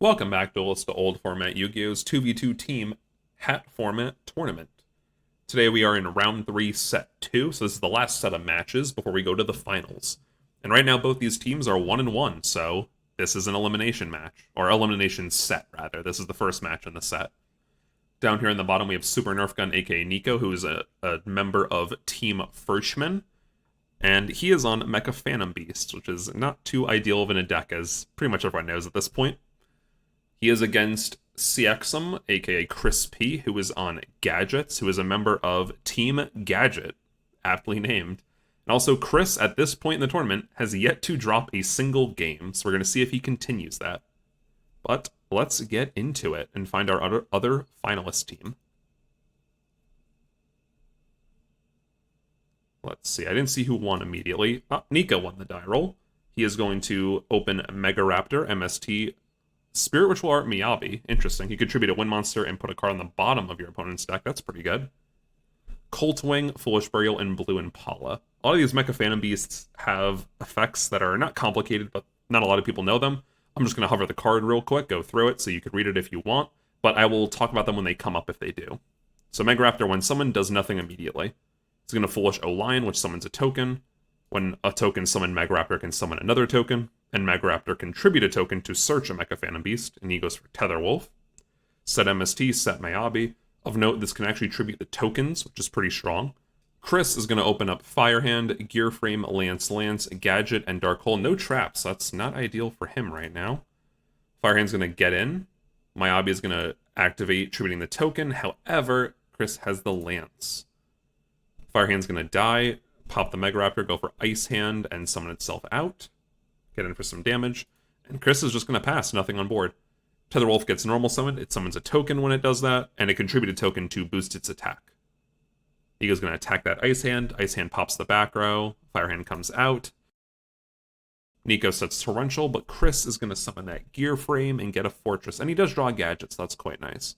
Welcome back, Duelist, to Old Format Yu-Gi-Oh's 2v2 Team Hat Format Tournament. Today we are in Round 3, Set 2, so this is the last set of matches before we go to the finals. And right now both these teams are 1-1, so this is an elimination match, or elimination set, rather. This is the first match in the set. Down here in the bottom we have Super Nerf Gun, aka Niko, who is a member of Team Freshman. And he is on Mecha Phantom Beast, which is not too ideal of in a deck, as pretty much everyone knows at this point. He is against CXM, aka Chris P, who is on Gadgets, who is a member of Team Gadget, aptly named. And also, Chris, at this point in the tournament, has yet to drop a single game, so we're going to see if he continues that. But let's get into it and find our other finalist team. Let's see, I didn't see who won immediately. Niko won the die roll. He is going to open Mega Raptor, MST, Spirit Ritual Art, Miyabi. Interesting. You contribute a Wind Monster and put a card on the bottom of your opponent's deck. That's pretty good. Colt Wing, Foolish Burial, and Blue Impala. A lot of these Mecha Phantom Beasts have effects that are not complicated, but not a lot of people know them. I'm just going to hover the card real quick, go through it, so you could read it if you want, but I will talk about them when they come up if they do. So Mega Raptor, when summoned, does nothing immediately. It's going to Foolish Lion, which summons a token. When a token summoned, Mega Raptor can summon another token, and Mega Raptor contribute a token to search a Mecha Phantom Beast, and he goes for Tether Wolf. Set MST, set Miyabi. Of note, this can actually tribute the tokens, which is pretty strong. Chris is going to open up Firehand, Gear Frame, Lance, Gadget, and Dark Hole. No traps, that's not ideal for him right now. Firehand's going to get in. Miyabi is going to activate, tributing the token. However, Chris has the Lance. Firehand's going to die, pop the Mega Raptor, go for Ice Hand, and summon itself out. Get in for some damage. And Chris is just going to pass, nothing on board. Tether Wolf gets normal summoned, it summons a token when it does that, and a contributed token to boost its attack. Ego's going to attack that Ice Hand pops the back row, Firehand comes out. Niko sets Torrential, but Chris is going to summon that Gear Frame and get a Fortress, and he does draw gadgets, so that's quite nice.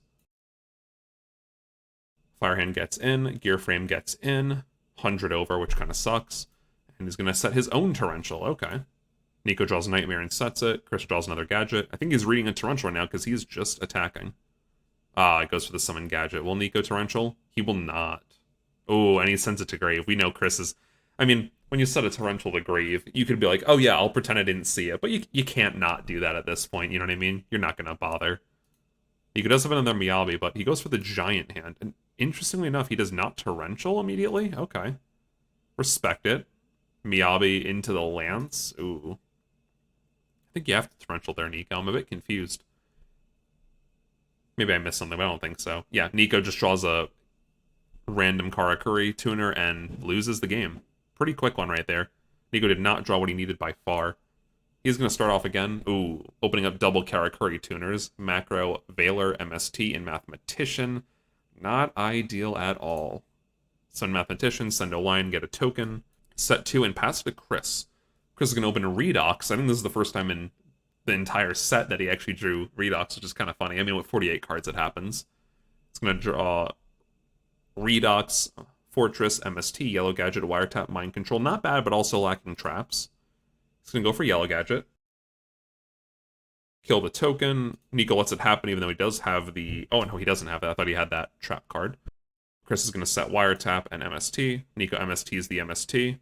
Firehand gets in, Gear Frame gets in, 100 over, which kind of sucks, and he's going to set his own Torrential, okay. Niko draws Nightmare and sets it. Chris draws another Gadget. I think he's reading a Torrential right now because he's just attacking. It goes for the Summon Gadget. Will Niko Torrential? He will not. Oh, and he sends it to Grave. We know Chris is... I mean, when you set a Torrential to Grave, you could be like, oh yeah, I'll pretend I didn't see it. But you can't not do that at this point, you know what I mean? You're not going to bother. Niko does have another Miyabi, but he goes for the Giant Hand. And interestingly enough, he does not Torrential immediately. Okay. Respect it. Miyabi into the Lance. Ooh. I think you have to Torrential there, Niko. I'm a bit confused. Maybe I missed something, but I don't think so. Yeah, Niko just draws a random Karakuri tuner and loses the game. Pretty quick one right there. Niko did not draw what he needed by far. He's going to start off again. Ooh, opening up double Karakuri tuners. Macro, Veiler, MST, and Mathematician. Not ideal at all. Send Mathematician, send a line, get a token. Set 2 and pass it to Chris. Chris is going to open Redox. I think this is the first time in the entire set that he actually drew Redox, which is kind of funny. I mean, with 48 cards, it happens. It's going to draw Redox, Fortress, MST, Yellow Gadget, Wiretap, Mind Control. Not bad, but also lacking traps. It's going to go for Yellow Gadget. Kill the token. Niko lets it happen, even though he does have the... Oh, no, he doesn't have that. I thought he had that trap card. Chris is going to set Wiretap and MST. Niko MST is the MST.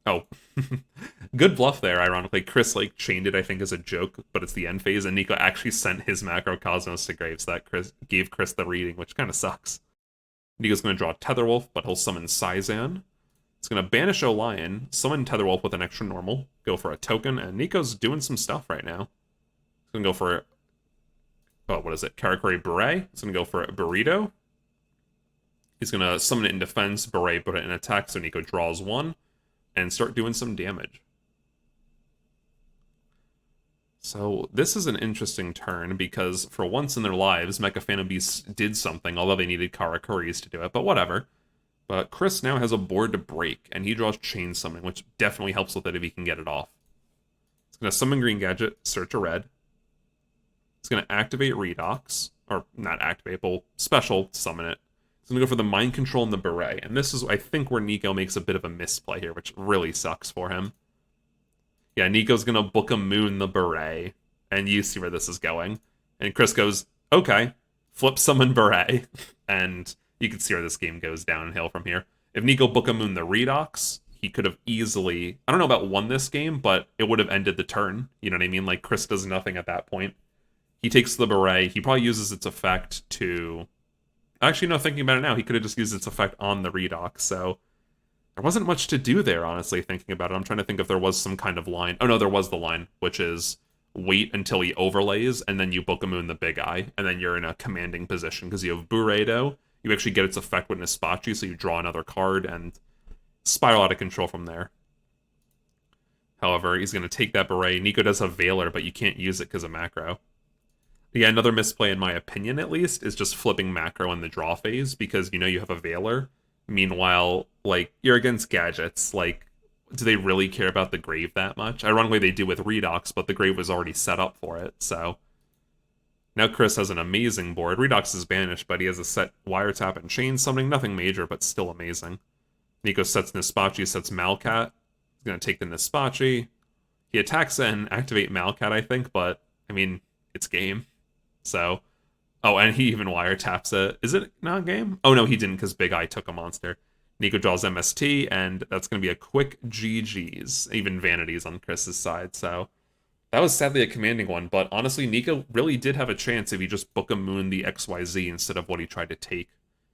Oh, good bluff there, ironically. Chris, chained it, I think, as a joke, but it's the end phase, and Niko actually sent his Macrocosmos to Grave, so that gave Chris the reading, which kind of sucks. Niko's going to draw Tetherwolf, but he'll summon Sizan. It's going to banish Lion, summon Tetherwolf with an extra normal, go for a token, and Niko's doing some stuff right now. He's going to go for, what is it, Karakuri Beret. He's going to go for a Burrito. He's going to summon it in defense, Beret, put it in attack, so Niko draws one. And start doing some damage. So this is an interesting turn because for once in their lives, Mecha Phantom Beasts did something, although they needed Karakuris to do it, but whatever. But Chris now has a board to break, and he draws Chain Summoning, which definitely helps with it if he can get it off. It's going to summon Green Gadget, search a red. It's going to activate Redox, or not activate, but we'll special summon it. He's going to go for the Mind Control and the Beret. And this is, I think, where Niko makes a bit of a misplay here, which really sucks for him. Yeah, Niko's going to Book a Moon the Beret and you see where this is going. And Chris goes, okay, flip summon Beret, and you can see where this game goes downhill from here. If Niko Bookamoon the Redox, he could have easily, I don't know about won this game, but it would have ended the turn. You know what I mean? Like, Chris does nothing at that point. He takes the Beret. He probably uses its effect to... Actually, no, thinking about it now, he could have just used its effect on the Redox, so... There wasn't much to do there, honestly, thinking about it. I'm trying to think if there was some kind of line. Oh, no, there was the line, which is wait until he overlays, and then you Bookamoon the Big Eye, and then you're in a commanding position, because you have Buredo. You actually get its effect with Nispachi, so you draw another card, and spiral out of control from there. However, he's going to take that Beret. Niko does have Veiler, but you can't use it because of macro. Yeah, another misplay, in my opinion at least, is just flipping macro in the draw phase, because you know you have a Veiler. Meanwhile, like, you're against gadgets. Like, do they really care about the grave that much? Ironically, they do with Redox, but the grave was already set up for it, so... Now Chris has an amazing board. Redox is banished, but he has a set Wiretap and Chain Summoning. Nothing major, but still amazing. Niko sets Nispachi, sets Malcat. He's going to take the Nispachi. He attacks and activate Malcat, I think, but, I mean, it's game. So... Oh, and he even wiretaps it. Is it not game? Oh, no, he didn't, because Big Eye took a monster. Niko draws MST, and that's going to be a quick GG's. Even Vanity's on Chris's side, so... That was sadly a commanding one, but honestly, Niko really did have a chance if he just Bookamoon the XYZ instead of what he tried to take.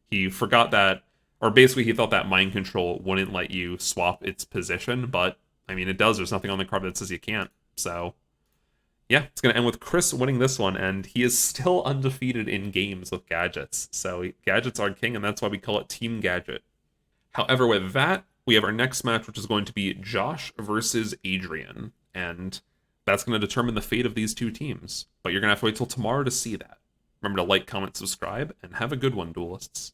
He forgot that, or basically he thought that Mind Control wouldn't let you swap its position, but, I mean, it does. There's nothing on the card that says you can't, so... Yeah, it's going to end with Chris winning this one, and he is still undefeated in games with Gadgets. So Gadgets are king, and that's why we call it Team Gadget. However, with that, we have our next match, which is going to be Josh versus Adrian. And that's going to determine the fate of these two teams. But you're going to have to wait till tomorrow to see that. Remember to like, comment, subscribe, and have a good one, duelists.